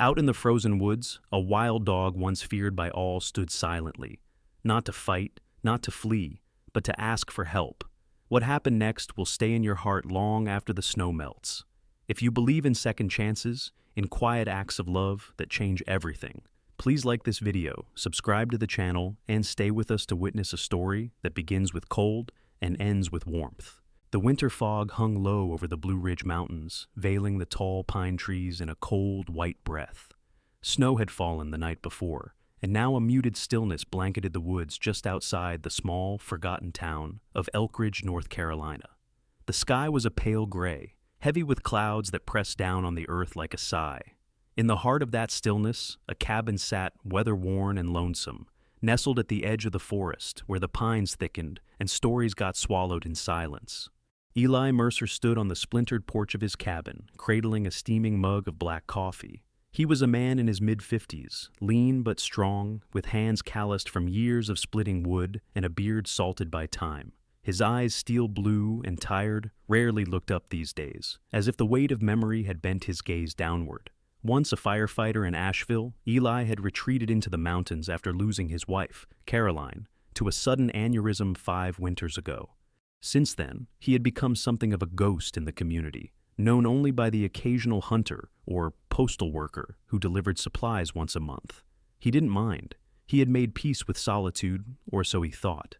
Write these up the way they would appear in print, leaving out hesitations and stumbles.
Out in the frozen woods, a wild dog once feared by all stood silently, not to fight, not to flee, but to ask for help. What happened next will stay in your heart long after the snow melts. If you believe in second chances, in quiet acts of love that change everything, please like this video, subscribe to the channel, and stay with us to witness a story that begins with cold and ends with warmth. The winter fog hung low over the Blue Ridge Mountains, veiling the tall pine trees in a cold, white breath. Snow had fallen the night before, and now a muted stillness blanketed the woods just outside the small, forgotten town of Elkridge, North Carolina. The sky was a pale gray, heavy with clouds that pressed down on the earth like a sigh. In the heart of that stillness, a cabin sat weather-worn and lonesome, nestled at the edge of the forest where the pines thickened and stories got swallowed in silence. Eli Mercer stood on the splintered porch of his cabin, cradling a steaming mug of black coffee. He was a man in his mid-50s, lean but strong, with hands calloused from years of splitting wood and a beard salted by time. His eyes, steel blue and tired, rarely looked up these days, as if the weight of memory had bent his gaze downward. Once a firefighter in Asheville, Eli had retreated into the mountains after losing his wife, Caroline, to a sudden aneurysm 5 winters ago. Since then, he had become something of a ghost in the community, known only by the occasional hunter or postal worker who delivered supplies once a month. He didn't mind. He had made peace with solitude, or so he thought.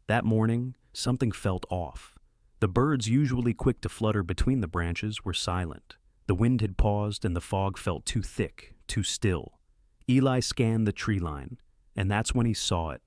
That morning, something felt off. The birds, usually quick to flutter between the branches, were silent. The wind had paused and the fog felt too thick, too still. Eli scanned the tree line, and that's when he saw it.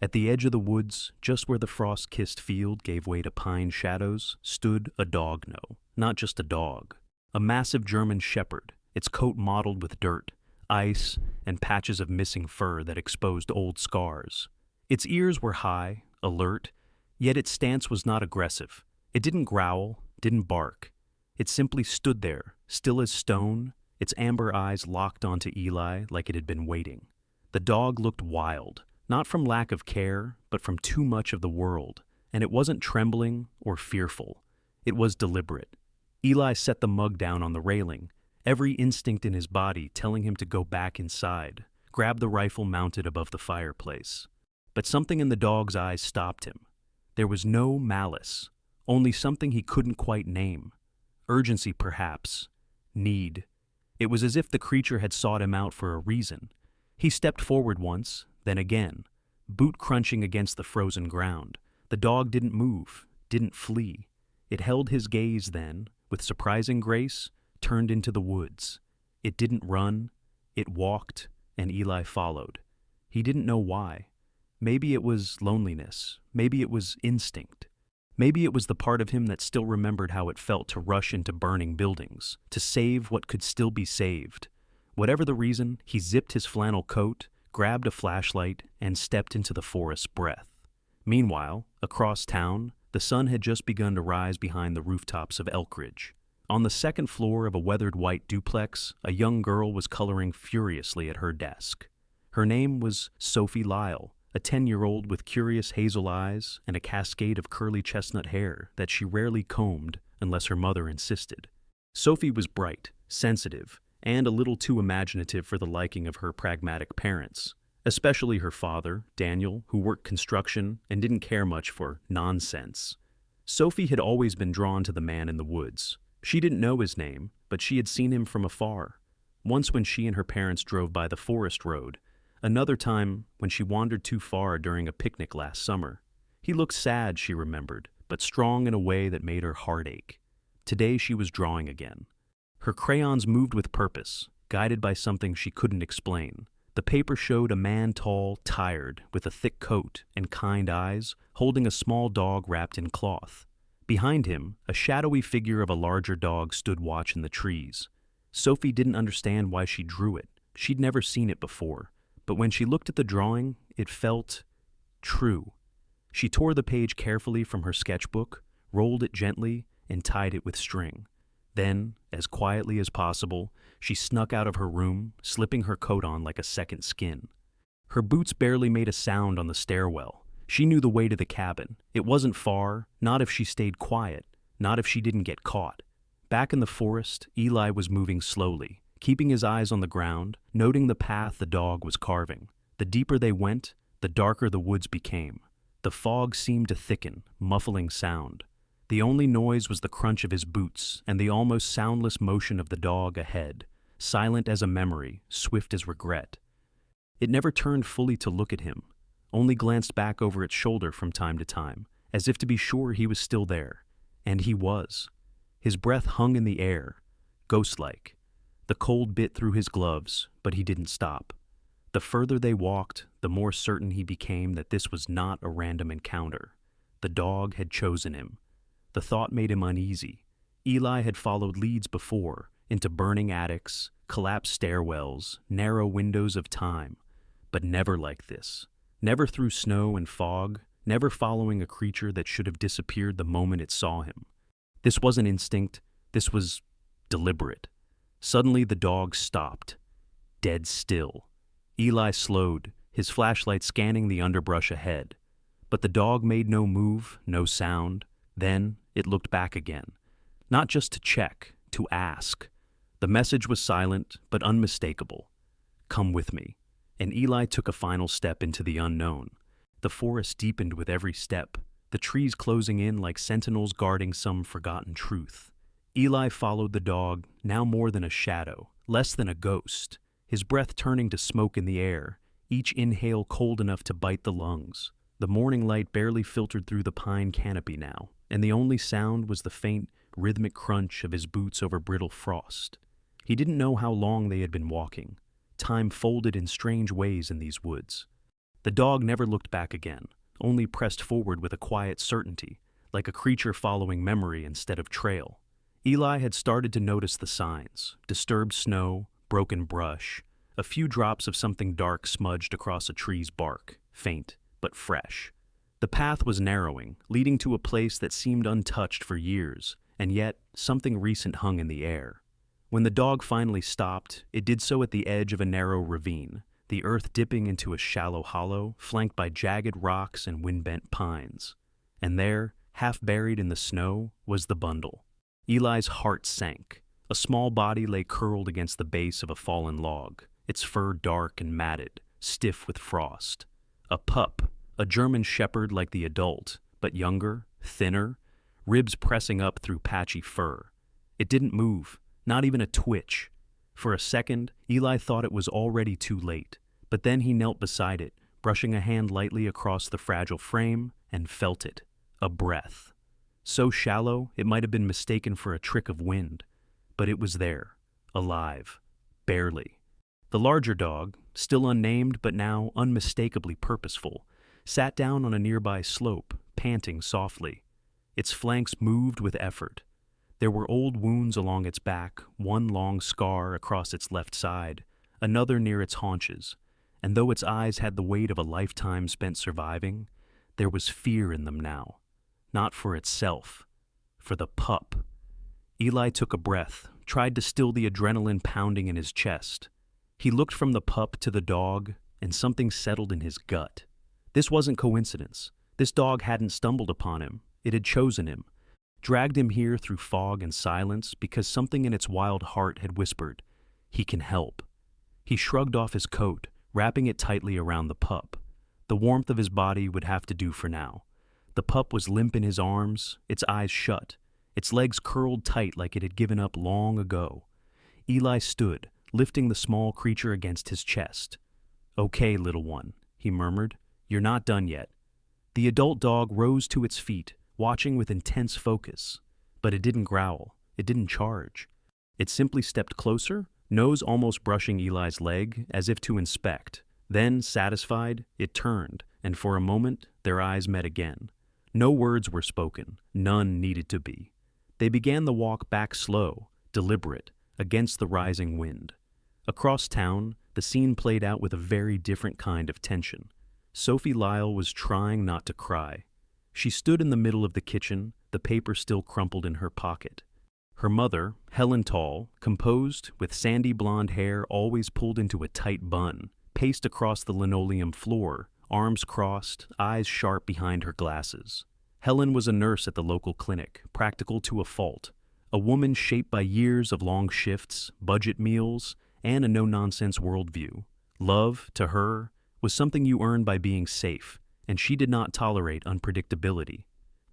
At the edge of the woods, just where the frost-kissed field gave way to pine shadows, stood a dog-no. Not just a dog. A massive German shepherd, its coat mottled with dirt, ice, and patches of missing fur that exposed old scars. Its ears were high, alert, yet its stance was not aggressive. It didn't growl, didn't bark. It simply stood there, still as stone, its amber eyes locked onto Eli like it had been waiting. The dog looked wild. Not from lack of care, but from too much of the world, and it wasn't trembling or fearful. It was deliberate. Eli set the mug down on the railing, every instinct in his body telling him to go back inside, grab the rifle mounted above the fireplace. But something in the dog's eyes stopped him. There was no malice, only something he couldn't quite name. Urgency, perhaps. Need. It was as if the creature had sought him out for a reason. He stepped forward once, then again, boot crunching against the frozen ground. The dog didn't move, didn't flee. It held his gaze then, with surprising grace, turned into the woods. It didn't run, it walked, and Eli followed. He didn't know why. Maybe it was loneliness, maybe it was instinct. Maybe it was the part of him that still remembered how it felt to rush into burning buildings, to save what could still be saved. Whatever the reason, he zipped his flannel coat, grabbed a flashlight, and stepped into the forest's breath. Meanwhile, across town, the sun had just begun to rise behind the rooftops of Elkridge. On the second floor of a weathered white duplex, a young girl was coloring furiously at her desk. Her name was Sophie Lyle, a 10-year-old with curious hazel eyes and a cascade of curly chestnut hair that she rarely combed unless her mother insisted. Sophie was bright, sensitive, and a little too imaginative for the liking of her pragmatic parents, especially her father, Daniel, who worked construction and didn't care much for nonsense. Sophie had always been drawn to the man in the woods. She didn't know his name, but she had seen him from afar. Once when she and her parents drove by the forest road, another time when she wandered too far during a picnic last summer. He looked sad, she remembered, but strong in a way that made her heart ache. Today she was drawing again. Her crayons moved with purpose, guided by something she couldn't explain. The paper showed a man tall, tired, with a thick coat and kind eyes, holding a small dog wrapped in cloth. Behind him, a shadowy figure of a larger dog stood watch in the trees. Sophie didn't understand why she drew it. She'd never seen it before. But when she looked at the drawing, it felt true. She tore the page carefully from her sketchbook, rolled it gently, and tied it with string. Then, as quietly as possible, she snuck out of her room, slipping her coat on like a second skin. Her boots barely made a sound on the stairwell. She knew the way to the cabin. It wasn't far, not if she stayed quiet, not if she didn't get caught. Back in the forest, Eli was moving slowly, keeping his eyes on the ground, noting the path the dog was carving. The deeper they went, the darker the woods became. The fog seemed to thicken, muffling sound. The only noise was the crunch of his boots and the almost soundless motion of the dog ahead, silent as a memory, swift as regret. It never turned fully to look at him, only glanced back over its shoulder from time to time, as if to be sure he was still there. And he was. His breath hung in the air, ghost-like. The cold bit through his gloves, but he didn't stop. The further they walked, the more certain he became that this was not a random encounter. The dog had chosen him. The thought made him uneasy. Eli had followed leads before, into burning attics, collapsed stairwells, narrow windows of time, but never like this. Never through snow and fog, never following a creature that should have disappeared the moment it saw him. This wasn't instinct, this was deliberate. Suddenly the dog stopped, dead still. Eli slowed, his flashlight scanning the underbrush ahead. But the dog made no move, no sound. Then it looked back again. Not just to check, to ask. The message was silent, but unmistakable. Come with me. And Eli took a final step into the unknown. The forest deepened with every step, the trees closing in like sentinels guarding some forgotten truth. Eli followed the dog, now more than a shadow, less than a ghost, his breath turning to smoke in the air, each inhale cold enough to bite the lungs. The morning light barely filtered through the pine canopy now, and the only sound was the faint, rhythmic crunch of his boots over brittle frost. He didn't know how long they had been walking. Time folded in strange ways in these woods. The dog never looked back again, only pressed forward with a quiet certainty, like a creature following memory instead of trail. Eli had started to notice the signs: disturbed snow, broken brush, a few drops of something dark smudged across a tree's bark, faint but fresh. The path was narrowing, leading to a place that seemed untouched for years, and yet something recent hung in the air. When the dog finally stopped, it did so at the edge of a narrow ravine, the earth dipping into a shallow hollow, flanked by jagged rocks and wind-bent pines. And there, half buried in the snow, was the bundle. Eli's heart sank. A small body lay curled against the base of a fallen log, its fur dark and matted, stiff with frost. A pup, a German shepherd like the adult, but younger, thinner, ribs pressing up through patchy fur. It didn't move, not even a twitch. For a second, Eli thought it was already too late, but then he knelt beside it, brushing a hand lightly across the fragile frame, and felt it. A breath. So shallow, it might have been mistaken for a trick of wind. But it was there, alive, barely. The larger dog, still unnamed but now unmistakably purposeful, sat down on a nearby slope, panting softly. Its flanks moved with effort. There were old wounds along its back, one long scar across its left side, another near its haunches, and though its eyes had the weight of a lifetime spent surviving, there was fear in them now. Not for itself, for the pup. Eli took a breath, tried to still the adrenaline pounding in his chest. He looked from the pup to the dog, and something settled in his gut. This wasn't coincidence. This dog hadn't stumbled upon him. It had chosen him, dragged him here through fog and silence because something in its wild heart had whispered, "He can help." He shrugged off his coat, wrapping it tightly around the pup. The warmth of his body would have to do for now. The pup was limp in his arms, its eyes shut, its legs curled tight like it had given up long ago. Eli stood, lifting the small creature against his chest. "Okay, little one," he murmured. "You're not done yet." The adult dog rose to its feet, watching with intense focus. But it didn't growl. It didn't charge. It simply stepped closer, nose almost brushing Eli's leg, as if to inspect. Then, satisfied, it turned, and for a moment, their eyes met again. No words were spoken. None needed to be. They began the walk back slow, deliberate, against the rising wind. Across town, the scene played out with a very different kind of tension. Sophie Lyle was trying not to cry. She stood in the middle of the kitchen, the paper still crumpled in her pocket. Her mother, Helen Tall, composed, with sandy blonde hair always pulled into a tight bun, paced across the linoleum floor, arms crossed, eyes sharp behind her glasses. Helen was a nurse at the local clinic, practical to a fault, a woman shaped by years of long shifts, budget meals, and a no-nonsense worldview. Love, to her, was something you earned by being safe, and she did not tolerate unpredictability.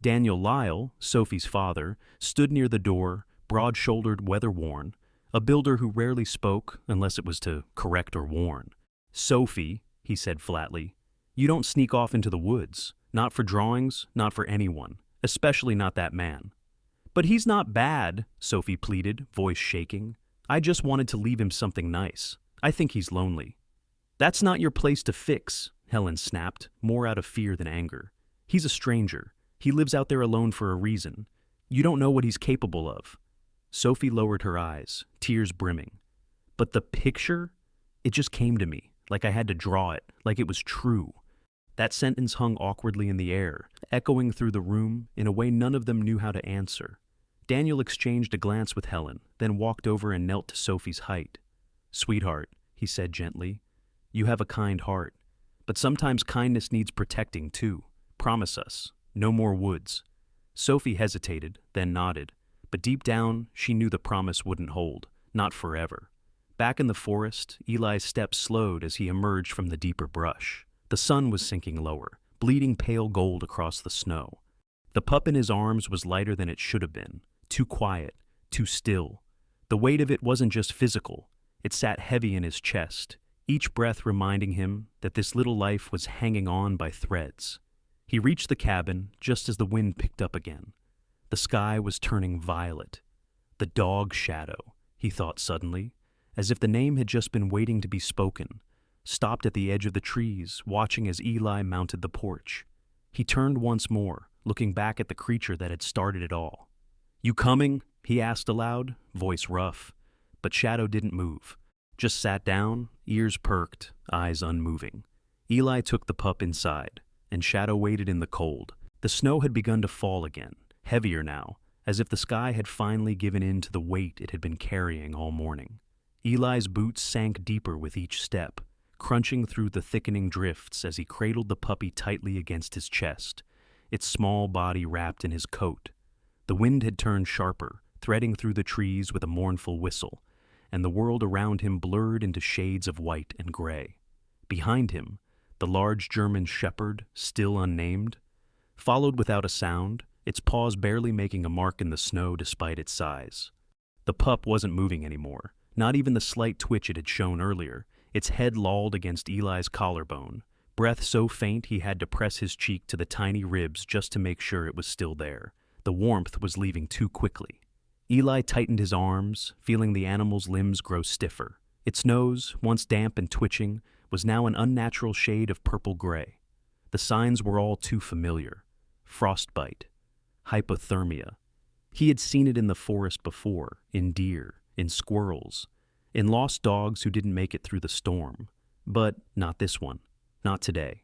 Daniel Lyle, Sophie's father, stood near the door, broad-shouldered, weather-worn, a builder who rarely spoke unless it was to correct or warn. "Sophie," he said flatly, "you don't sneak off into the woods. Not for drawings, not for anyone, especially not that man." "But he's not bad," Sophie pleaded, voice shaking. "I just wanted to leave him something nice. I think he's lonely." "That's not your place to fix," Helen snapped, more out of fear than anger. "He's a stranger. He lives out there alone for a reason. You don't know what he's capable of." Sophie lowered her eyes, tears brimming. "But the picture? It just came to me, like I had to draw it, like it was true." That sentence hung awkwardly in the air, echoing through the room in a way none of them knew how to answer. Daniel exchanged a glance with Helen, then walked over and knelt to Sophie's height. "Sweetheart," he said gently, "you have a kind heart. But sometimes kindness needs protecting, too. Promise us, no more woods." Sophie hesitated, then nodded. But deep down, she knew the promise wouldn't hold, not forever. Back in the forest, Eli's steps slowed as he emerged from the deeper brush. The sun was sinking lower, bleeding pale gold across the snow. The pup in his arms was lighter than it should have been, too quiet, too still. The weight of it wasn't just physical, it sat heavy in his chest, each breath reminding him that this little life was hanging on by threads. He reached the cabin just as the wind picked up again. The sky was turning violet. The dog shadow, he thought suddenly, as if the name had just been waiting to be spoken, stopped at the edge of the trees, watching as Eli mounted the porch. He turned once more, looking back at the creature that had started it all. "You coming?" he asked aloud, voice rough. But Shadow didn't move, just sat down, ears perked, eyes unmoving. Eli took the pup inside, and Shadow waited in the cold. The snow had begun to fall again, heavier now, as if the sky had finally given in to the weight it had been carrying all morning. Eli's boots sank deeper with each step, crunching through the thickening drifts as he cradled the puppy tightly against his chest, its small body wrapped in his coat. The wind had turned sharper, threading through the trees with a mournful whistle, and the world around him blurred into shades of white and gray. Behind him, the large German shepherd, still unnamed, followed without a sound, its paws barely making a mark in the snow despite its size. The pup wasn't moving anymore, not even the slight twitch it had shown earlier, its head lolled against Eli's collarbone, breath so faint he had to press his cheek to the tiny ribs just to make sure it was still there. The warmth was leaving too quickly. Eli tightened his arms, feeling the animal's limbs grow stiffer. Its nose, once damp and twitching, was now an unnatural shade of purple-gray. The signs were all too familiar. Frostbite. Hypothermia. He had seen it in the forest before, in deer, in squirrels, in lost dogs who didn't make it through the storm. But not this one. Not today.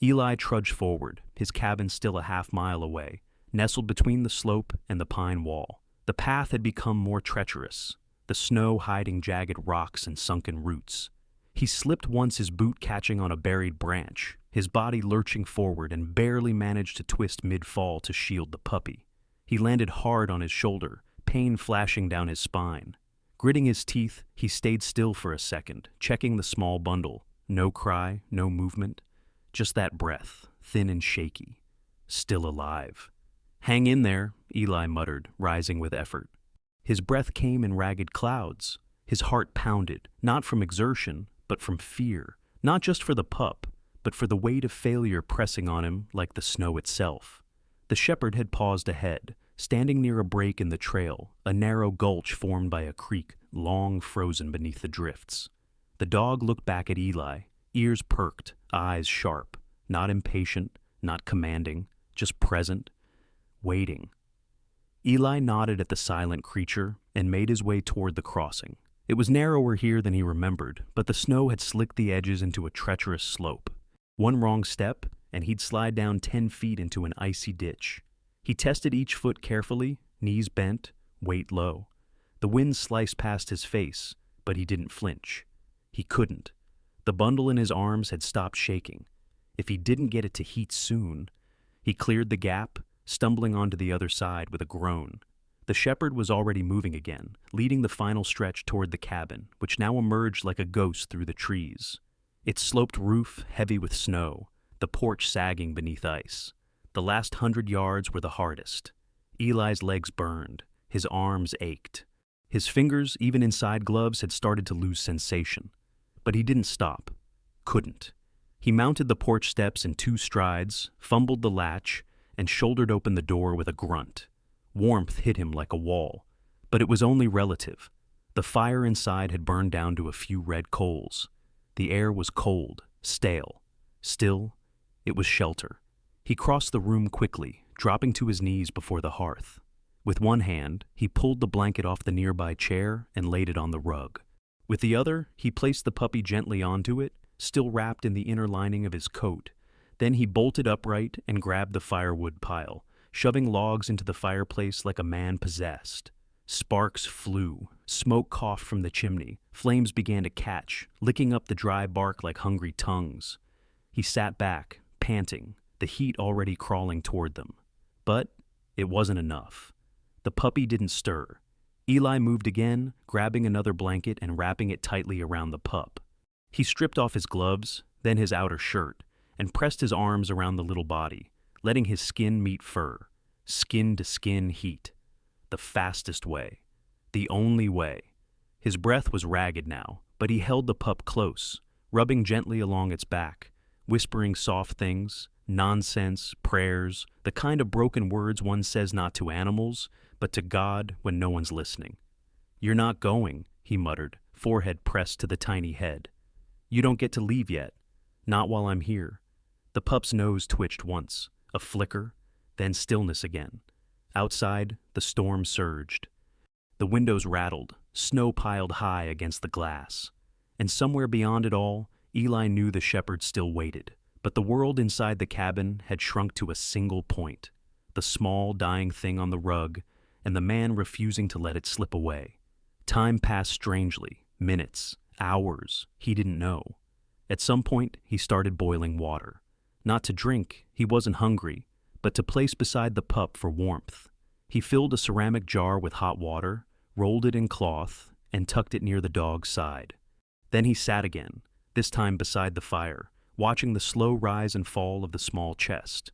Eli trudged forward, his cabin still a half-mile away, nestled between the slope and the pine wall. The path had become more treacherous, the snow hiding jagged rocks and sunken roots. He slipped once, his boot catching on a buried branch, his body lurching forward, and barely managed to twist mid-fall to shield the puppy. He landed hard on his shoulder, pain flashing down his spine. Gritting his teeth, he stayed still for a second, checking the small bundle. No cry, no movement, just that breath, thin and shaky. Still alive. "Hang in there," Eli muttered, rising with effort. His breath came in ragged clouds. His heart pounded, not from exertion, but from fear, not just for the pup, but for the weight of failure pressing on him like the snow itself. The shepherd had paused ahead, standing near a break in the trail, a narrow gulch formed by a creek, long frozen beneath the drifts. The dog looked back at Eli, ears perked, eyes sharp, not impatient, not commanding, just present, waiting. Eli nodded at the silent creature and made his way toward the crossing. It was narrower here than he remembered, but the snow had slicked the edges into a treacherous slope. One wrong step, and he'd slide down 10 feet into an icy ditch. He tested each foot carefully, knees bent, weight low. The wind sliced past his face, but he didn't flinch. He couldn't. The bundle in his arms had stopped shaking. If he didn't get it to heat soon, he cleared the gap, stumbling onto the other side with a groan. The shepherd was already moving again, leading the final stretch toward the cabin, which now emerged like a ghost through the trees. Its sloped roof heavy with snow, the porch sagging beneath ice. The last 100 yards were the hardest. Eli's legs burned, his arms ached. His fingers, even inside gloves, had started to lose sensation. But he didn't stop. Couldn't. He mounted the porch steps in 2 strides, fumbled the latch, and shouldered open the door with a grunt. Warmth hit him like a wall, but it was only relative. The fire inside had burned down to a few red coals. The air was cold, stale. Still, it was shelter. He crossed the room quickly, dropping to his knees before the hearth. With one hand, he pulled the blanket off the nearby chair and laid it on the rug. With the other, he placed the puppy gently onto it, still wrapped in the inner lining of his coat. Then he bolted upright and grabbed the firewood pile, shoving logs into the fireplace like a man possessed. Sparks flew, smoke coughed from the chimney, flames began to catch, licking up the dry bark like hungry tongues. He sat back, panting, the heat already crawling toward them. But it wasn't enough. The puppy didn't stir. Eli moved again, grabbing another blanket and wrapping it tightly around the pup. He stripped off his gloves, then his outer shirt, and pressed his arms around the little body, letting his skin meet fur. Skin-to-skin heat. The fastest way. The only way. His breath was ragged now, but he held the pup close, rubbing gently along its back, whispering soft things, nonsense, prayers, the kind of broken words one says not to animals, but to God when no one's listening. "You're not going," he muttered, forehead pressed to the tiny head. "You don't get to leave yet. Not while I'm here." The pup's nose twitched once, a flicker, then stillness again. Outside, the storm surged. The windows rattled, snow piled high against the glass. And somewhere beyond it all, Eli knew the shepherd still waited. But the world inside the cabin had shrunk to a single point. The small, dying thing on the rug, and the man refusing to let it slip away. Time passed strangely, minutes, hours, he didn't know. At some point, he started boiling water. Not to drink, he wasn't hungry, but to place beside the pup for warmth. He filled a ceramic jar with hot water, rolled it in cloth, and tucked it near the dog's side. Then he sat again, this time beside the fire, watching the slow rise and fall of the small chest.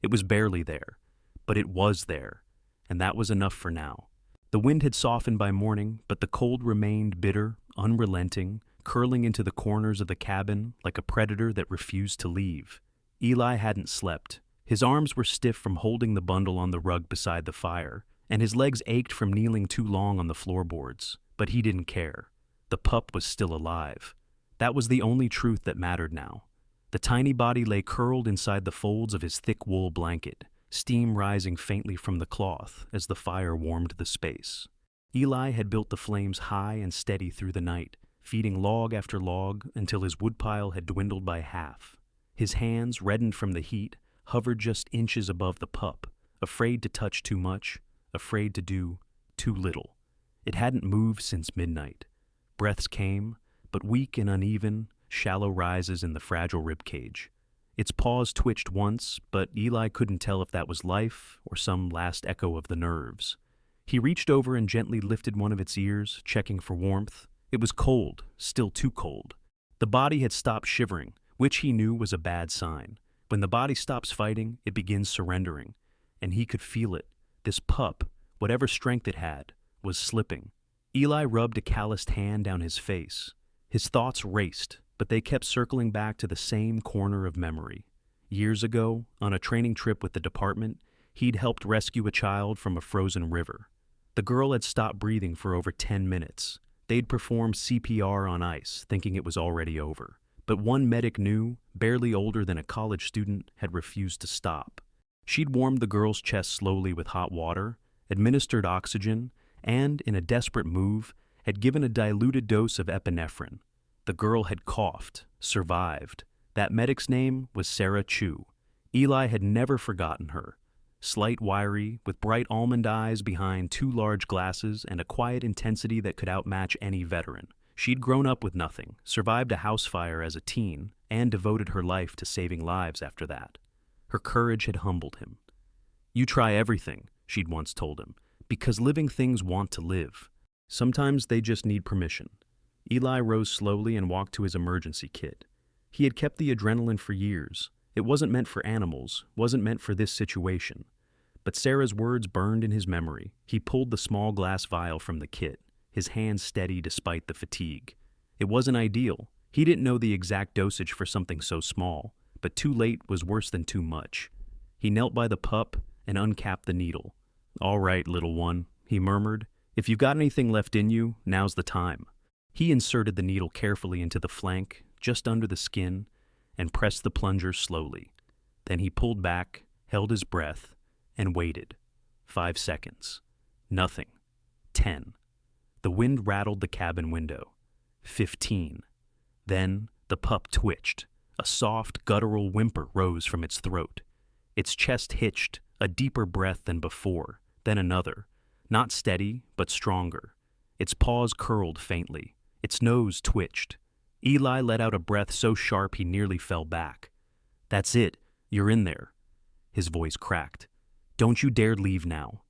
It was barely there, but it was there, and that was enough for now. The wind had softened by morning, but the cold remained bitter, unrelenting, curling into the corners of the cabin like a predator that refused to leave. Eli hadn't slept. His arms were stiff from holding the bundle on the rug beside the fire, and his legs ached from kneeling too long on the floorboards. But he didn't care. The pup was still alive. That was the only truth that mattered now. The tiny body lay curled inside the folds of his thick wool blanket, steam rising faintly from the cloth as the fire warmed the space. Eli had built the flames high and steady through the night, feeding log after log until his woodpile had dwindled by half. His hands, reddened from the heat, hovered just inches above the pup, afraid to touch too much, afraid to do too little. It hadn't moved since midnight. Breaths came, but weak and uneven, shallow rises in the fragile ribcage. Its paws twitched once, but Eli couldn't tell if that was life or some last echo of the nerves. He reached over and gently lifted one of its ears, checking for warmth. It was cold, still too cold. The body had stopped shivering, which he knew was a bad sign. When the body stops fighting, it begins surrendering, and he could feel it. This pup, whatever strength it had, was slipping. Eli rubbed a calloused hand down his face. His thoughts raced, but they kept circling back to the same corner of memory. Years ago, on a training trip with the department, he'd helped rescue a child from a frozen river. The girl had stopped breathing for over 10 minutes. They'd performed CPR on ice, thinking it was already over. But one medic knew, barely older than a college student, had refused to stop. She'd warmed the girl's chest slowly with hot water, administered oxygen, and, in a desperate move, had given a diluted dose of epinephrine. The girl had coughed, survived. That medic's name was Sarah Chu. Eli had never forgotten her. Slight, wiry, with bright almond eyes behind 2 large glasses and a quiet intensity that could outmatch any veteran. She'd grown up with nothing, survived a house fire as a teen, and devoted her life to saving lives after that. Her courage had humbled him. "You try everything," she'd once told him, Because living things want to live. Sometimes they just need permission. Eli rose slowly and walked to his emergency kit. He had kept the adrenaline for years. It wasn't meant for animals, wasn't meant for this situation. But Sarah's words burned in his memory. He pulled the small glass vial from the kit, his hands steady despite the fatigue. It wasn't ideal. He didn't know the exact dosage for something so small, but too late was worse than too much. He knelt by the pup and uncapped the needle. "All right, little one," he murmured. "If you've got anything left in you, now's the time." He inserted the needle carefully into the flank, just under the skin, and pressed the plunger slowly. Then he pulled back, held his breath, and waited. 5 seconds. Nothing. 10. The wind rattled the cabin window. 15. Then the pup twitched. A soft, guttural whimper rose from its throat. Its chest hitched, a deeper breath than before, then another. Not steady, but stronger. Its paws curled faintly. Its nose twitched. Eli let out a breath so sharp he nearly fell back. "That's it. You're in there." His voice cracked. "Don't you dare leave now."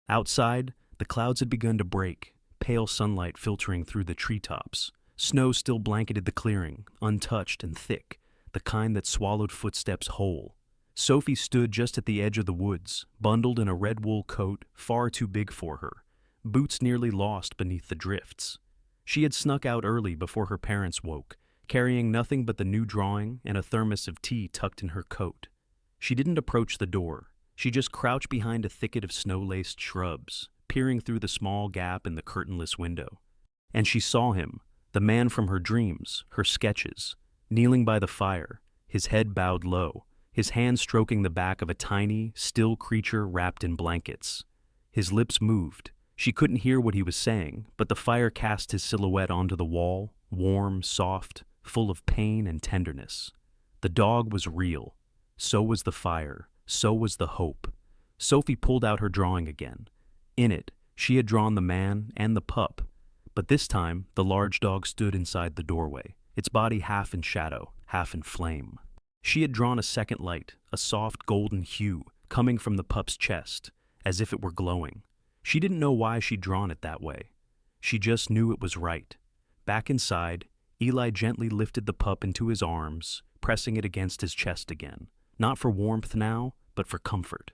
Outside, the clouds had begun to break, pale sunlight filtering through the treetops. Snow still blanketed the clearing, untouched and thick, the kind that swallowed footsteps whole. Sophie stood just at the edge of the woods, bundled in a red wool coat far too big for her, boots nearly lost beneath the drifts. She had snuck out early before her parents woke, carrying nothing but the new drawing and a thermos of tea tucked in her coat. She didn't approach the door. She just crouched behind a thicket of snow-laced shrubs, peering through the small gap in the curtainless window. And she saw him, the man from her dreams, her sketches, kneeling by the fire, his head bowed low, his hand stroking the back of a tiny, still creature wrapped in blankets. His lips moved. She couldn't hear what he was saying, but the fire cast his silhouette onto the wall, warm, soft, full of pain and tenderness. The dog was real. So was the fire. So was the hope. Sophie pulled out her drawing again. In it, she had drawn the man and the pup. But this time, the large dog stood inside the doorway, its body half in shadow, half in flame. She had drawn a second light, a soft golden hue, coming from the pup's chest, as if it were glowing. She didn't know why she'd drawn it that way. She just knew it was right. Back inside, Eli gently lifted the pup into his arms, pressing it against his chest again. Not for warmth now, but for comfort.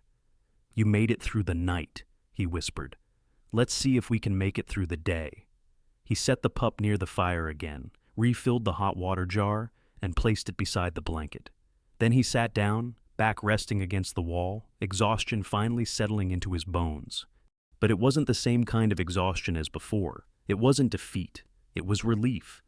"You made it through the night," he whispered. "Let's see if we can make it through the day." He set the pup near the fire again, refilled the hot water jar, and placed it beside the blanket. Then he sat down, back resting against the wall, exhaustion finally settling into his bones. But it wasn't the same kind of exhaustion as before. It wasn't defeat. It was relief.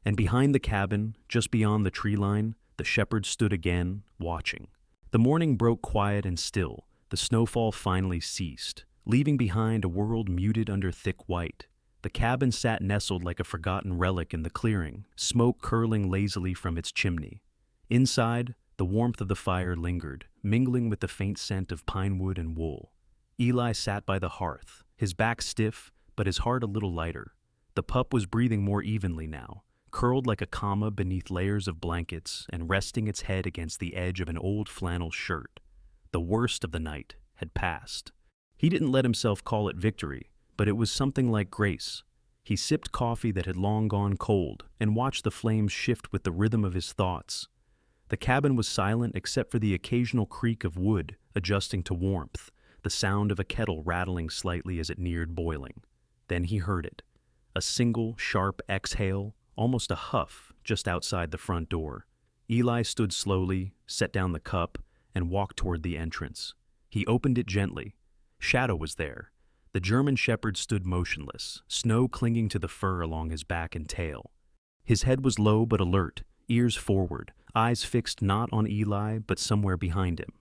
And behind the cabin, just beyond the tree line, the shepherd stood again, watching. The morning broke quiet and still. The snowfall finally ceased, leaving behind a world muted under thick white. The cabin sat nestled like a forgotten relic in the clearing, smoke curling lazily from its chimney. Inside, the warmth of the fire lingered, mingling with the faint scent of pine wood and wool. Eli sat by the hearth, his back stiff, but his heart a little lighter. The pup was breathing more evenly now, curled like a comma beneath layers of blankets and resting its head against the edge of an old flannel shirt. The worst of the night had passed. He didn't let himself call it victory, but it was something like grace. He sipped coffee that had long gone cold and watched the flames shift with the rhythm of his thoughts. The cabin was silent except for the occasional creak of wood adjusting to warmth, the sound of a kettle rattling slightly as it neared boiling. Then he heard it. A single, sharp exhale, almost a huff, just outside the front door. Eli stood slowly, set down the cup, and walked toward the entrance. He opened it gently. Shadow was there. The German shepherd stood motionless, snow clinging to the fur along his back and tail. His head was low but alert, ears forward, eyes fixed not on Eli but somewhere behind him.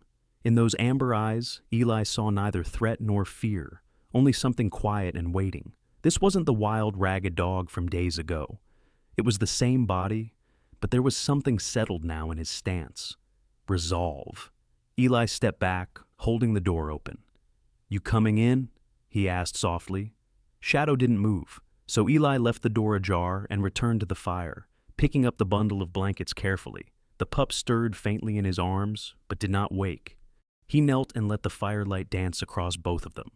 In those amber eyes, Eli saw neither threat nor fear, only something quiet and waiting. This wasn't the wild, ragged dog from days ago. It was the same body, but there was something settled now in his stance. Resolve. Eli stepped back, holding the door open. "You coming in?" he asked softly. Shadow didn't move, so Eli left the door ajar and returned to the fire, picking up the bundle of blankets carefully. The pup stirred faintly in his arms, but did not wake. He knelt and let the firelight dance across both of them.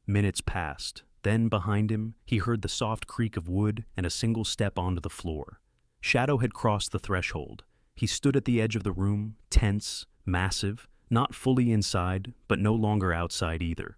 Minutes passed. Then, behind him, he heard the soft creak of wood and a single step onto the floor. Shadow had crossed the threshold. He stood at the edge of the room, tense, massive, not fully inside, but no longer outside either.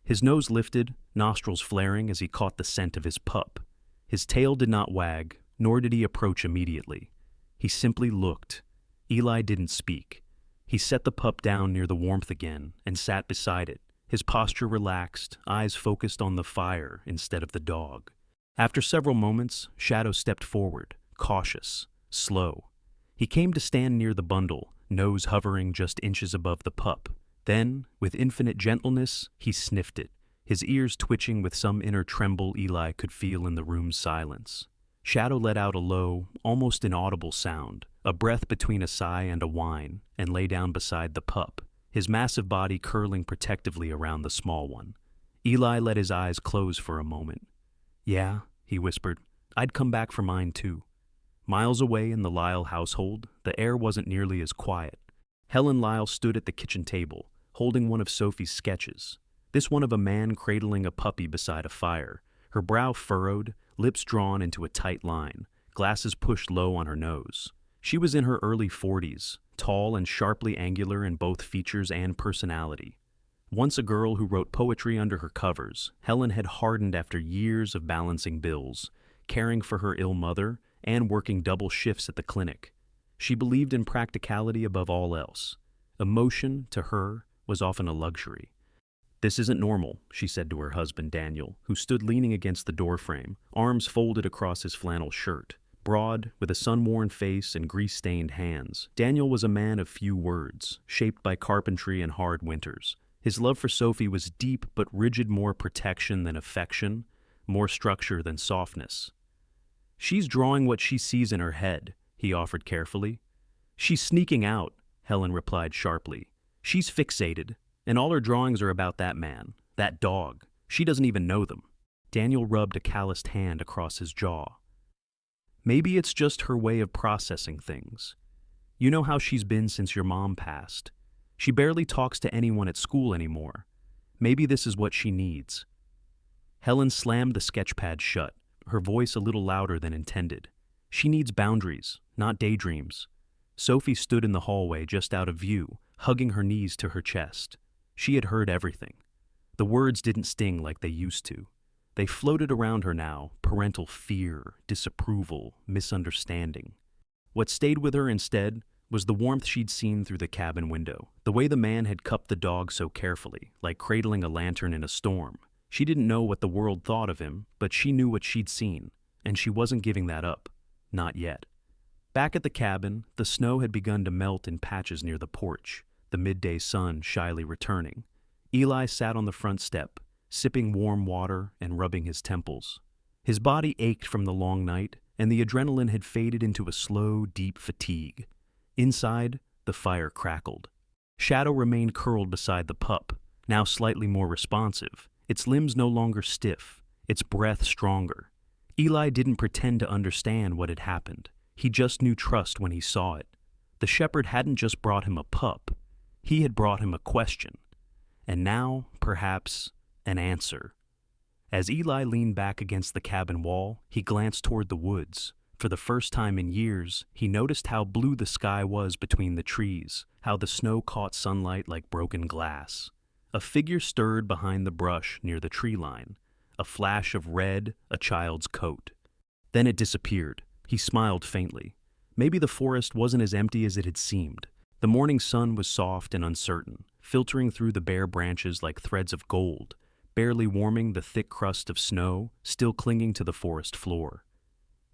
His nose lifted, nostrils flaring as he caught the scent of his pup. His tail did not wag, nor did he approach immediately. He simply looked. Eli didn't speak. He set the pup down near the warmth again and sat beside it, his posture relaxed, eyes focused on the fire instead of the dog. After several moments, Shadow stepped forward, cautious, slow. He came to stand near the bundle, nose hovering just inches above the pup. Then, with infinite gentleness, he sniffed it, his ears twitching with some inner tremble Eli could feel in the room's silence. Shadow let out a low, almost inaudible sound, a breath between a sigh and a whine, and lay down beside the pup, his massive body curling protectively around the small one. Eli let his eyes close for a moment. "Yeah," he whispered, "I'd come back for mine too." Miles away in the Lyle household, the air wasn't nearly as quiet. Helen Lyle stood at the kitchen table, holding one of Sophie's sketches, this one of a man cradling a puppy beside a fire, her brow furrowed, lips drawn into a tight line, glasses pushed low on her nose. She was in her early 40s, tall and sharply angular in both features and personality. Once a girl who wrote poetry under her covers, Helen had hardened after years of balancing bills, caring for her ill mother, and working double shifts at the clinic. She believed in practicality above all else. Emotion, to her, was often a luxury. "This isn't normal," she said to her husband Daniel, who stood leaning against the doorframe, arms folded across his flannel shirt. Broad, with a sun-worn face and grease-stained hands, Daniel was a man of few words, shaped by carpentry and hard winters. His love for Sophie was deep but rigid, more protection than affection, more structure than softness. "She's drawing what she sees in her head," he offered carefully. "She's sneaking out," Helen replied sharply. "She's fixated, and all her drawings are about that man, that dog. She doesn't even know them." Daniel rubbed a calloused hand across his jaw. "Maybe it's just her way of processing things. You know how she's been since your mom passed. She barely talks to anyone at school anymore. Maybe this is what she needs." Helen slammed the sketchpad shut, her voice a little louder than intended. "She needs boundaries, not daydreams." Sophie stood in the hallway just out of view, hugging her knees to her chest. She had heard everything. The words didn't sting like they used to. They floated around her now, parental fear, disapproval, misunderstanding. What stayed with her instead was the warmth she'd seen through the cabin window, the way the man had cupped the dog so carefully, like cradling a lantern in a storm. She didn't know what the world thought of him, but she knew what she'd seen, and she wasn't giving that up. Not yet. Back at the cabin, the snow had begun to melt in patches near the porch, the midday sun shyly returning. Eli sat on the front step, sipping warm water and rubbing his temples. His body ached from the long night, and the adrenaline had faded into a slow, deep fatigue. Inside, the fire crackled. Shadow remained curled beside the pup, now slightly more responsive, its limbs no longer stiff, its breath stronger. Eli didn't pretend to understand what had happened. He just knew trust when he saw it. The shepherd hadn't just brought him a pup. He had brought him a question. And now, perhaps, an answer. As Eli leaned back against the cabin wall, he glanced toward the woods. For the first time in years, he noticed how blue the sky was between the trees, how the snow caught sunlight like broken glass. A figure stirred behind the brush near the tree line, a flash of red, a child's coat. Then it disappeared. He smiled faintly. Maybe the forest wasn't as empty as it had seemed. The morning sun was soft and uncertain, filtering through the bare branches like threads of gold, barely warming the thick crust of snow still clinging to the forest floor.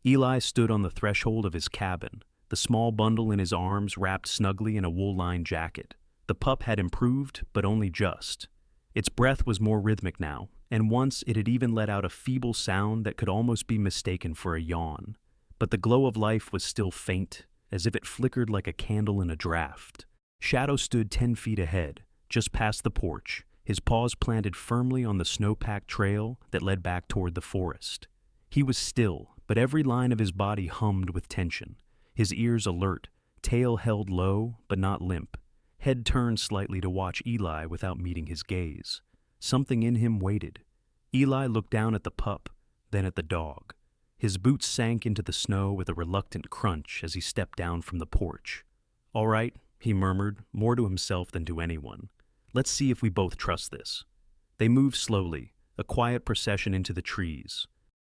Eli stood on the threshold of his cabin, the small bundle in his arms wrapped snugly in a wool-lined jacket. The pup had improved, but only just. Its breath was more rhythmic now, and once it had even let out a feeble sound that could almost be mistaken for a yawn. But the glow of life was still faint, as if it flickered like a candle in a draft. Shadow stood 10 feet ahead, just past the porch, his paws planted firmly on the snow-packed trail that led back toward the forest. He was still, but every line of his body hummed with tension, his ears alert, tail held low but not limp, head turned slightly to watch Eli without meeting his gaze. Something in him waited. Eli looked down at the pup, then at the dog. His boots sank into the snow with a reluctant crunch as he stepped down from the porch. "All right," he murmured, more to himself than to anyone. "Let's see if we both trust this." They moved slowly, a quiet procession into the trees.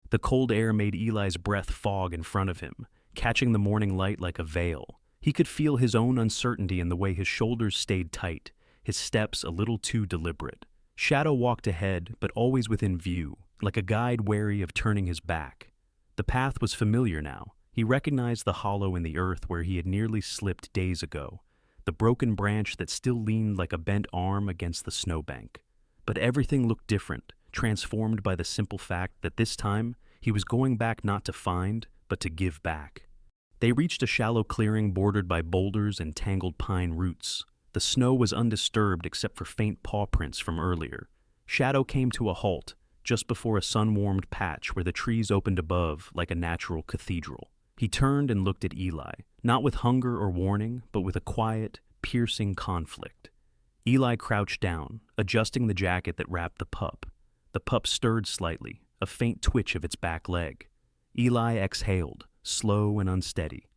The cold air made Eli's breath fog in front of him, catching the morning light like a veil. He could feel his own uncertainty in the way his shoulders stayed tight, his steps a little too deliberate. Shadow walked ahead, but always within view, like a guide wary of turning his back. The path was familiar now. He recognized the hollow in the earth where he had nearly slipped days ago, the broken branch that still leaned like a bent arm against the snowbank. But everything looked different, transformed by the simple fact that this time he was going back not to find, but to give back. They reached a shallow clearing bordered by boulders and tangled pine roots. The snow was undisturbed except for faint paw prints from earlier. Shadow came to a halt, just before a sun-warmed patch where the trees opened above like a natural cathedral. He turned and looked at Eli, not with hunger or warning, but with a quiet, piercing conflict. Eli crouched down, adjusting the jacket that wrapped the pup. The pup stirred slightly, a faint twitch of its back leg. Eli exhaled, slow and unsteady.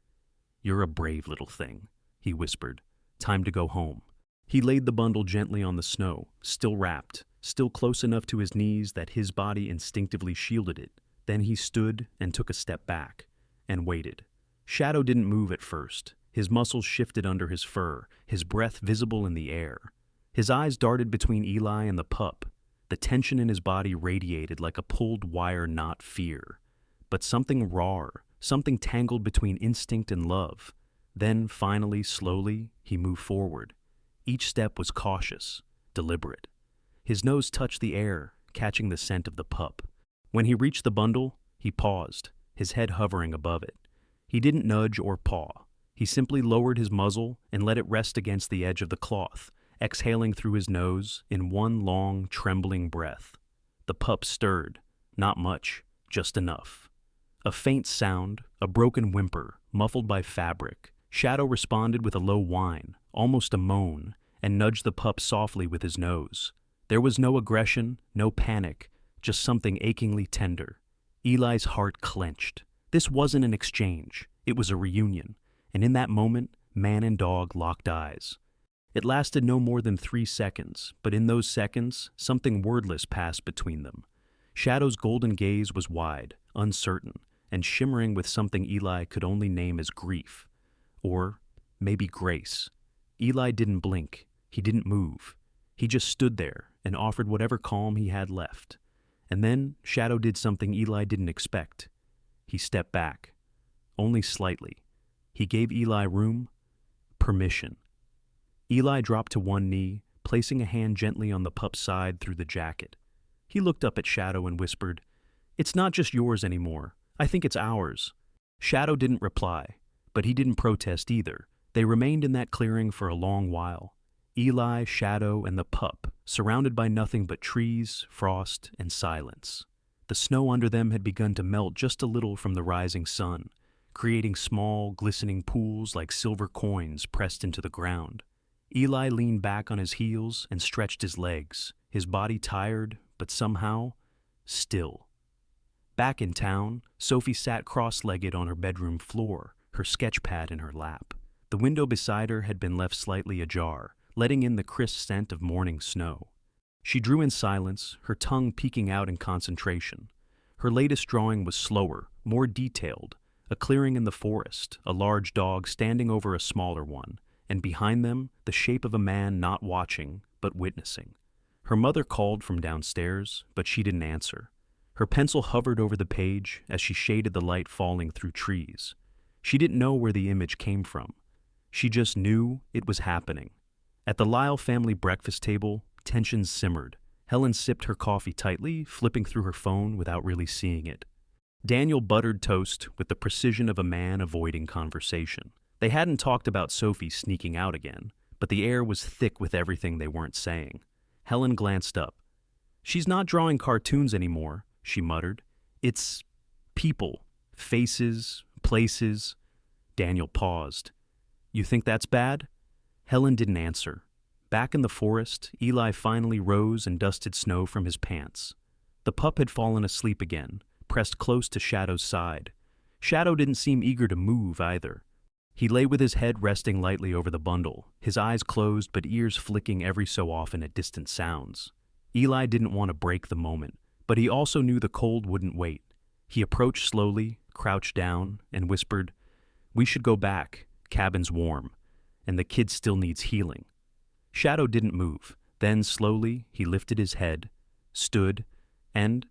"You're a brave little thing," he whispered. "Time to go home." He laid the bundle gently on the snow, still wrapped, still close enough to his knees that his body instinctively shielded it. Then he stood and took a step back, and waited. Shadow didn't move at first. His muscles shifted under his fur, his breath visible in the air. His eyes darted between Eli and the pup. The tension in his body radiated like a pulled wire, not fear, but something raw, something tangled between instinct and love. Then, finally, slowly, he moved forward. Each step was cautious, deliberate. His nose touched the air, catching the scent of the pup. When he reached the bundle, he paused, his head hovering above it. He didn't nudge or paw. He simply lowered his muzzle and let it rest against the edge of the cloth, exhaling through his nose in one long, trembling breath. The pup stirred, not much, just enough. A faint sound, a broken whimper, muffled by fabric. Shadow responded with a low whine, almost a moan, and nudged the pup softly with his nose. There was no aggression, no panic, just something achingly tender. Eli's heart clenched. This wasn't an exchange, it was a reunion, and in that moment, man and dog locked eyes. It lasted no more than 3 seconds, but in those seconds, something wordless passed between them. Shadow's golden gaze was wide, uncertain, and shimmering with something Eli could only name as grief. Or maybe grace. Eli didn't blink. He didn't move. He just stood there and offered whatever calm he had left. And then Shadow did something Eli didn't expect. He stepped back. Only slightly. He gave Eli room, permission. Eli dropped to one knee, placing a hand gently on the pup's side through the jacket. He looked up at Shadow and whispered, "It's not just yours anymore. I think it's ours." Shadow didn't reply, but he didn't protest either. They remained in that clearing for a long while. Eli, Shadow, and the pup, surrounded by nothing but trees, frost, and silence. The snow under them had begun to melt just a little from the rising sun, creating small, glistening pools like silver coins pressed into the ground. Eli leaned back on his heels and stretched his legs, his body tired, but somehow still. Back in town, Sophie sat cross-legged on her bedroom floor, her sketch pad in her lap. The window beside her had been left slightly ajar, letting in the crisp scent of morning snow. She drew in silence, her tongue peeking out in concentration. Her latest drawing was slower, more detailed, a clearing in the forest, a large dog standing over a smaller one, and behind them, the shape of a man not watching, but witnessing. Her mother called from downstairs, but she didn't answer. Her pencil hovered over the page as she shaded the light falling through trees. She didn't know where the image came from. She just knew it was happening. At the Lyle family breakfast table, tensions simmered. Helen sipped her coffee tightly, flipping through her phone without really seeing it. Daniel buttered toast with the precision of a man avoiding conversation. They hadn't talked about Sophie sneaking out again, but the air was thick with everything they weren't saying. Helen glanced up. "She's not drawing cartoons anymore," she muttered. "It's people, faces, places." Daniel paused. "You think that's bad?" Helen didn't answer. Back in the forest, Eli finally rose and dusted snow from his pants. The pup had fallen asleep again, pressed close to Shadow's side. Shadow didn't seem eager to move either. He lay with his head resting lightly over the bundle, his eyes closed but ears flicking every so often at distant sounds. Eli didn't want to break the moment, but he also knew the cold wouldn't wait. He approached slowly, crouched down, and whispered, "We should go back. Cabin's warm, and the kid still needs healing." Shadow didn't move. Then, slowly, he lifted his head, stood, and,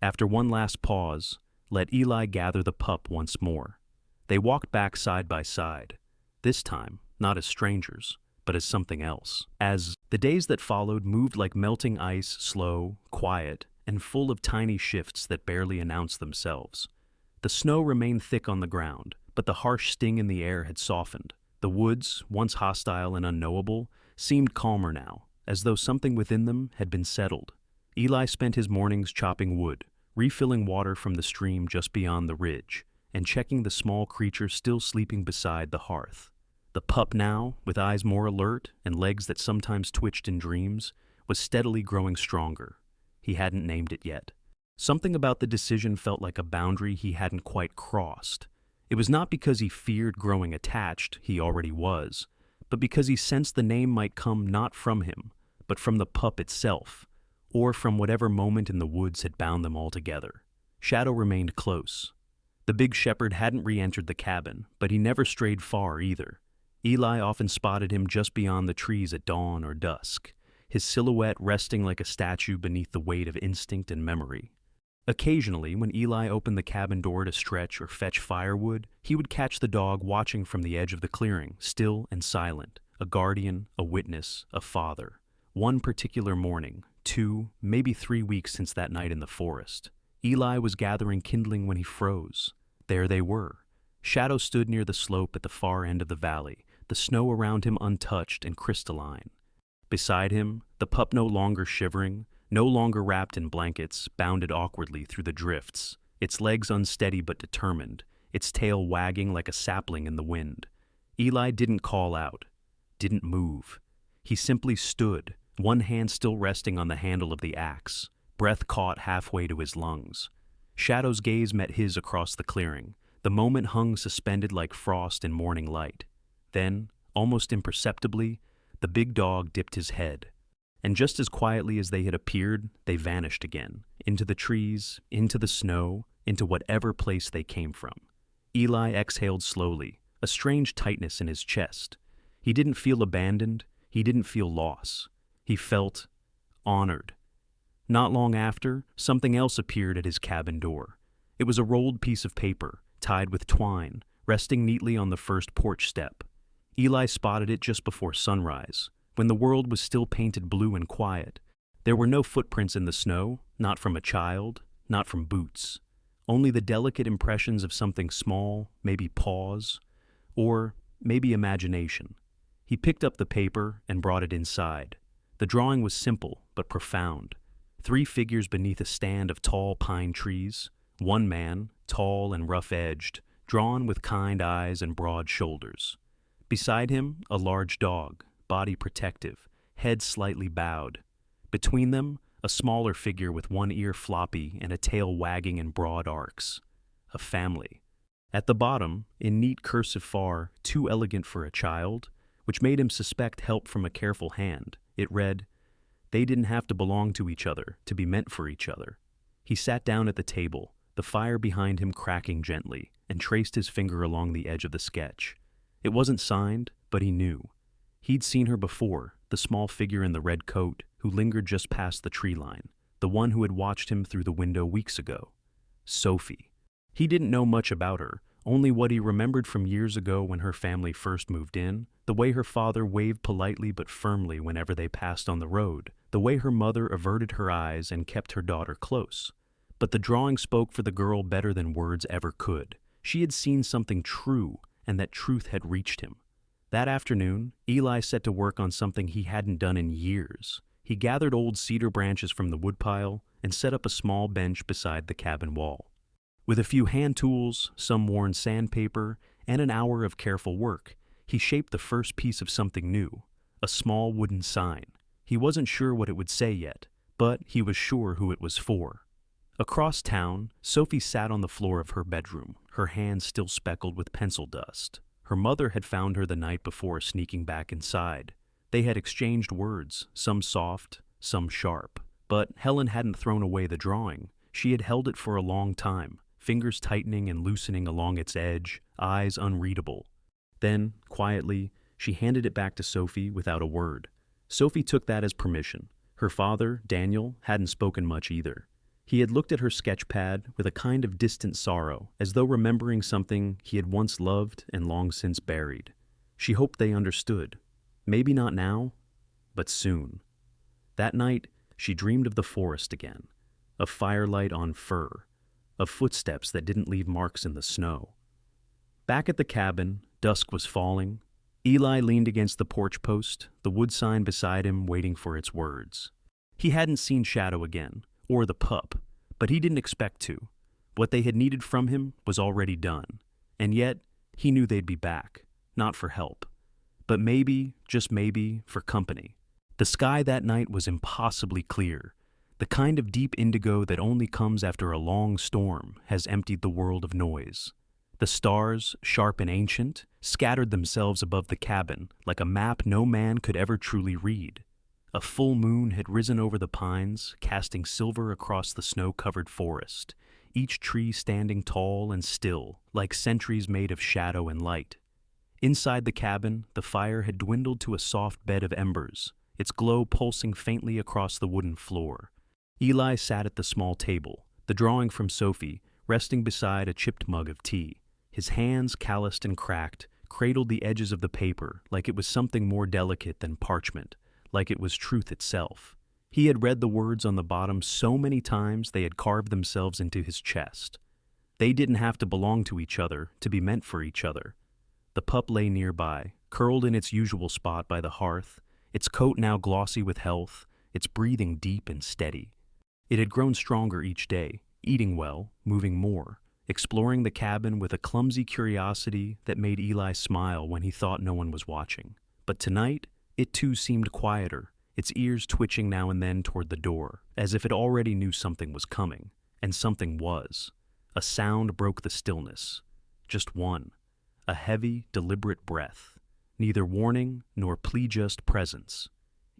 after one last pause, let Eli gather the pup once more. They walked back side by side, this time not as strangers, but as something else. As the days that followed moved like melting ice, slow, quiet, and full of tiny shifts that barely announced themselves. The snow remained thick on the ground, but the harsh sting in the air had softened. The woods, once hostile and unknowable, seemed calmer now, as though something within them had been settled. Eli spent his mornings chopping wood, refilling water from the stream just beyond the ridge, and checking the small creature still sleeping beside the hearth. The pup now, with eyes more alert and legs that sometimes twitched in dreams, was steadily growing stronger. He hadn't named it yet. Something about the decision felt like a boundary he hadn't quite crossed. It was not because he feared growing attached, he already was, but because he sensed the name might come not from him, but from the pup itself, or from whatever moment in the woods had bound them all together. Shadow remained close. The big shepherd hadn't re-entered the cabin, but he never strayed far either. Eli often spotted him just beyond the trees at dawn or dusk, his silhouette resting like a statue beneath the weight of instinct and memory. Occasionally, when Eli opened the cabin door to stretch or fetch firewood, he would catch the dog watching from the edge of the clearing, still and silent, a guardian, a witness, a father. One particular morning, 2, maybe 3 weeks since that night in the forest, Eli was gathering kindling when he froze. There they were. Shadow stood near the slope at the far end of the valley, the snow around him untouched and crystalline. Beside him, the pup no longer shivering, no longer wrapped in blankets, bounded awkwardly through the drifts, its legs unsteady but determined, its tail wagging like a sapling in the wind. Eli didn't call out, didn't move. He simply stood, one hand still resting on the handle of the axe, breath caught halfway to his lungs. Shadow's gaze met his across the clearing. The moment hung suspended like frost in morning light. Then, almost imperceptibly, the big dog dipped his head. And just as quietly as they had appeared, they vanished again, into the trees, into the snow, into whatever place they came from. Eli exhaled slowly, a strange tightness in his chest. He didn't feel abandoned, he didn't feel loss. He felt honored. Not long after, something else appeared at his cabin door. It was a rolled piece of paper, tied with twine, resting neatly on the first porch step. Eli spotted it just before sunrise, when the world was still painted blue and quiet. There were no footprints in the snow, not from a child, not from boots. Only the delicate impressions of something small, maybe paws, or maybe imagination. He picked up the paper and brought it inside. The drawing was simple but profound. 3 figures beneath a stand of tall pine trees, one man, tall and rough-edged, drawn with kind eyes and broad shoulders. Beside him, a large dog, body protective, head slightly bowed. Between them, a smaller figure with one ear floppy and a tail wagging in broad arcs. A family. At the bottom, in neat cursive far, too elegant for a child, which made him suspect help from a careful hand, it read, "They didn't have to belong to each other, to be meant for each other." He sat down at the table, the fire behind him cracking gently, and traced his finger along the edge of the sketch. It wasn't signed, but he knew. He'd seen her before, the small figure in the red coat who lingered just past the tree line, the one who had watched him through the window weeks ago. Sophie. He didn't know much about her, only what he remembered from years ago when her family first moved in, the way her father waved politely but firmly whenever they passed on the road, the way her mother averted her eyes and kept her daughter close. But the drawing spoke for the girl better than words ever could. She had seen something true, and that truth had reached him. That afternoon, Eli set to work on something he hadn't done in years. He gathered old cedar branches from the woodpile and set up a small bench beside the cabin wall. With a few hand tools, some worn sandpaper, and an hour of careful work, he shaped the first piece of something new, a small wooden sign. He wasn't sure what it would say yet, but he was sure who it was for. Across town, Sophie sat on the floor of her bedroom, her hands still speckled with pencil dust. Her mother had found her the night before sneaking back inside. They had exchanged words, some soft, some sharp. But Helen hadn't thrown away the drawing. She had held it for a long time, fingers tightening and loosening along its edge, eyes unreadable. Then, quietly, she handed it back to Sophie without a word. Sophie took that as permission. Her father, Daniel, hadn't spoken much either. He had looked at her sketch pad with a kind of distant sorrow, as though remembering something he had once loved and long since buried. She hoped they understood. Maybe not now, but soon. That night, she dreamed of the forest again, of firelight on fir, of footsteps that didn't leave marks in the snow. Back at the cabin, dusk was falling. Eli leaned against the porch post, the wood sign beside him waiting for its words. He hadn't seen Shadow again, or the pup, but he didn't expect to. What they had needed from him was already done, and yet he knew they'd be back, not for help, but maybe, just maybe, for company. The sky that night was impossibly clear. The kind of deep indigo that only comes after a long storm has emptied the world of noise. The stars, sharp and ancient, scattered themselves above the cabin like a map no man could ever truly read. A full moon had risen over the pines, casting silver across the snow-covered forest, each tree standing tall and still, like sentries made of shadow and light. Inside the cabin, the fire had dwindled to a soft bed of embers, its glow pulsing faintly across the wooden floor. Eli sat at the small table, the drawing from Sophie resting beside a chipped mug of tea. His hands, calloused and cracked, cradled the edges of the paper like it was something more delicate than parchment, like it was truth itself. He had read the words on the bottom so many times they had carved themselves into his chest. They didn't have to belong to each other to be meant for each other. The pup lay nearby, curled in its usual spot by the hearth, its coat now glossy with health, its breathing deep and steady. It had grown stronger each day, eating well, moving more, exploring the cabin with a clumsy curiosity that made Eli smile when he thought no one was watching. But tonight, it too seemed quieter, its ears twitching now and then toward the door, as if it already knew something was coming, and something was. A sound broke the stillness. Just one. A heavy, deliberate breath. Neither warning nor plea, just presence.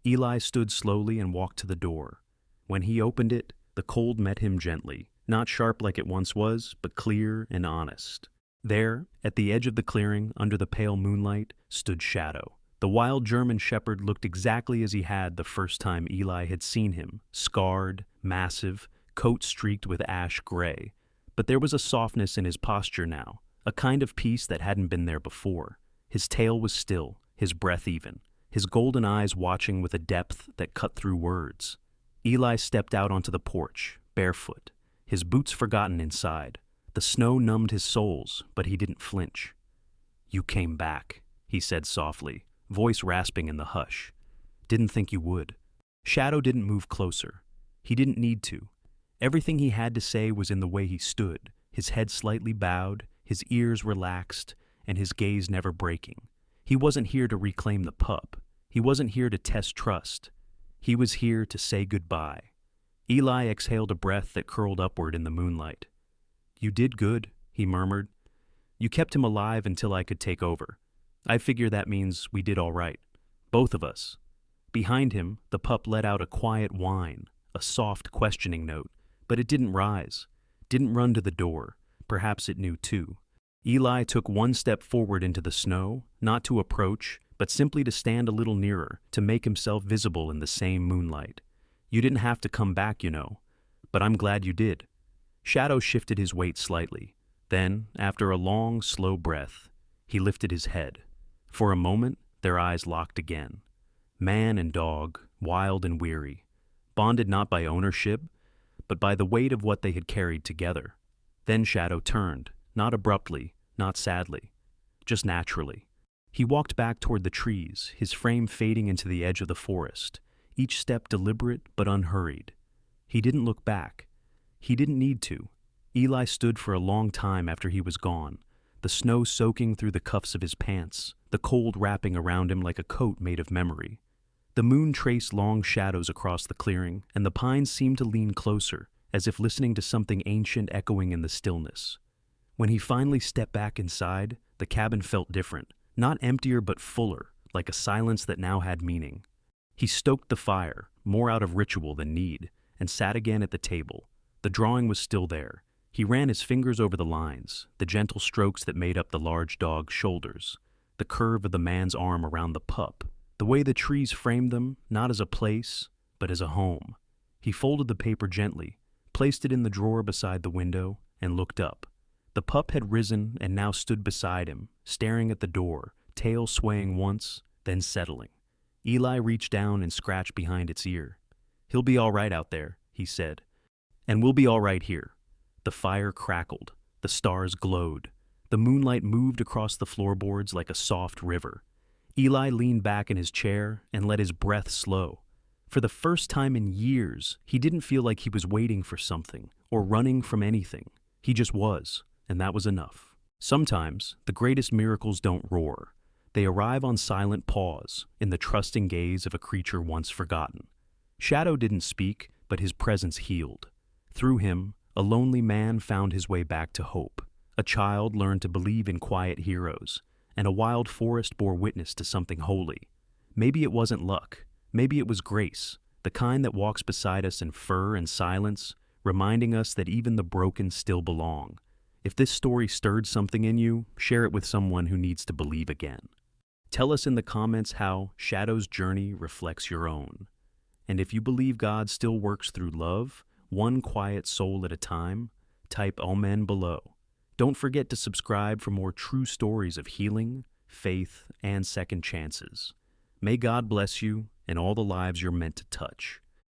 Eli stood slowly and walked to the door. When he opened it, the cold met him gently, not sharp like it once was, but clear and honest. There, at the edge of the clearing, under the pale moonlight, stood Shadow. The wild German shepherd looked exactly as he had the first time Eli had seen him, scarred, massive, coat streaked with ash gray. But there was a softness in his posture now, a kind of peace that hadn't been there before. His tail was still, his breath even, his golden eyes watching with a depth that cut through words. Eli stepped out onto the porch, barefoot, his boots forgotten inside. The snow numbed his soles, but he didn't flinch. "You came back," he said softly, voice rasping in the hush. "Didn't think you would." Shadow didn't move closer. He didn't need to. Everything he had to say was in the way he stood, his head slightly bowed, his ears relaxed, and his gaze never breaking. He wasn't here to reclaim the pup. He wasn't here to test trust. He was here to say goodbye. Eli exhaled a breath that curled upward in the moonlight. "You did good," he murmured. "You kept him alive until I could take over. I figure that means we did all right. Both of us." Behind him, the pup let out a quiet whine, a soft, questioning note, but it didn't rise, didn't run to the door. Perhaps it knew too. Eli took one step forward into the snow, not to approach, but simply to stand a little nearer, to make himself visible in the same moonlight. "You didn't have to come back, you know, but I'm glad you did." Shadow shifted his weight slightly. Then, after a long, slow breath, he lifted his head. For a moment, their eyes locked again. Man and dog, wild and weary, bonded not by ownership, but by the weight of what they had carried together. Then Shadow turned, not abruptly, not sadly, just naturally. He walked back toward the trees, his frame fading into the edge of the forest, each step deliberate but unhurried. He didn't look back. He didn't need to. Eli stood for a long time after he was gone, the snow soaking through the cuffs of his pants, the cold wrapping around him like a coat made of memory. The moon traced long shadows across the clearing, and the pines seemed to lean closer, as if listening to something ancient echoing in the stillness. When he finally stepped back inside, the cabin felt different, not emptier but fuller, like a silence that now had meaning. He stoked the fire, more out of ritual than need, and sat again at the table. The drawing was still there. He ran his fingers over the lines, the gentle strokes that made up the large dog's shoulders, the curve of the man's arm around the pup, the way the trees framed them, not as a place, but as a home. He folded the paper gently, placed it in the drawer beside the window, and looked up. The pup had risen and now stood beside him, staring at the door, tail swaying once, then settling. Eli reached down and scratched behind its ear. "He'll be all right out there," he said. "And we'll be all right here." The fire crackled. The stars glowed. The moonlight moved across the floorboards like a soft river. Eli leaned back in his chair and let his breath slow. For the first time in years, he didn't feel like he was waiting for something or running from anything. He just was, and that was enough. Sometimes, the greatest miracles don't roar. They arrive on silent pause, in the trusting gaze of a creature once forgotten. Shadow didn't speak, but his presence healed. Through him, a lonely man found his way back to hope. A child learned to believe in quiet heroes, and a wild forest bore witness to something holy. Maybe it wasn't luck. Maybe it was grace, the kind that walks beside us in fur and silence, reminding us that even the broken still belong. If this story stirred something in you, share it with someone who needs to believe again. Tell us in the comments how Shadow's journey reflects your own. And if you believe God still works through love, one quiet soul at a time, type Amen below. Don't forget to subscribe for more true stories of healing, faith, and second chances. May God bless you and all the lives you're meant to touch.